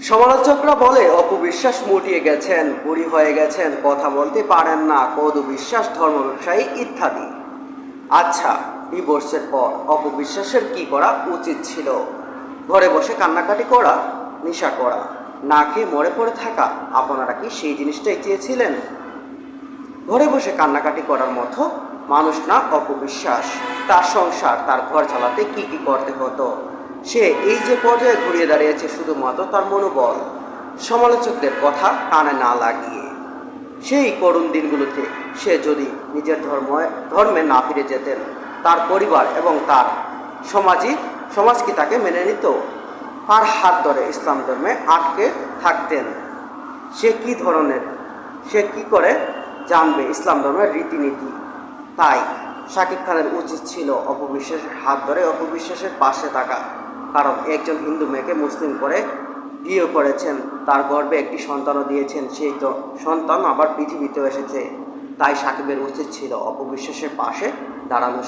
সমালোচকরা বলে অপবিশ্বাস মুটিয়ে গেছেন, বুড়ি হয়ে গেছেন, কথা বলতে পারেন না, কদু বিশ্বাস ধর্ম ব্যবসায়ী ইত্যাদি। আচ্ছা, ডিভোর্সের পর অপবিশ্বাসের কি করা উচিত ছিল? ঘরে বসে কান্নাকাটি করা, নেশা করা, না খেয়ে মরে পড়ে থাকা? আপনারা কি সেই জিনিসটাই চেয়েছিলেন? ঘরে বসে কান্নাকাটি করার মতো মানুষ না অপবিশ্বাস। তার সংসার, তার ঘর চালাতে কি কি করতে হতো, সে এই যে পর্যায়ে ঘুরিয়ে দাঁড়িয়েছে শুধুমাত্র তার মনোবল। সমালোচকদের কথা কানে না লাগিয়ে সেই করুণ দিনগুলোতে সে যদি নিজের ধর্মে না ফিরে যেতেন, তার পরিবার এবং তার সমাজ কি তাকে মেনে নিত? কার হাত ধরে ইসলাম ধর্মে আটকে থাকতেন? সে কি করে জানবে ইসলাম ধর্মের রীতিনীতি? তাই শাকিব খানের উচিত ছিল অপবিশ্বাসের হাত ধরে অপবিশ্বাসের পাশে থাকা। কারণ একজন হিন্দু মেয়েকে মুসলিম করে বিয়ে করেছেন, তার গর্ভে একটি সন্তানও দিয়েছেন, সেই তো সন্তান আবার পৃথিবীতেও এসেছে। তাই শাকিবের উচিত ছিল অপবিশ্বাসের পাশে দাঁড়ানোর।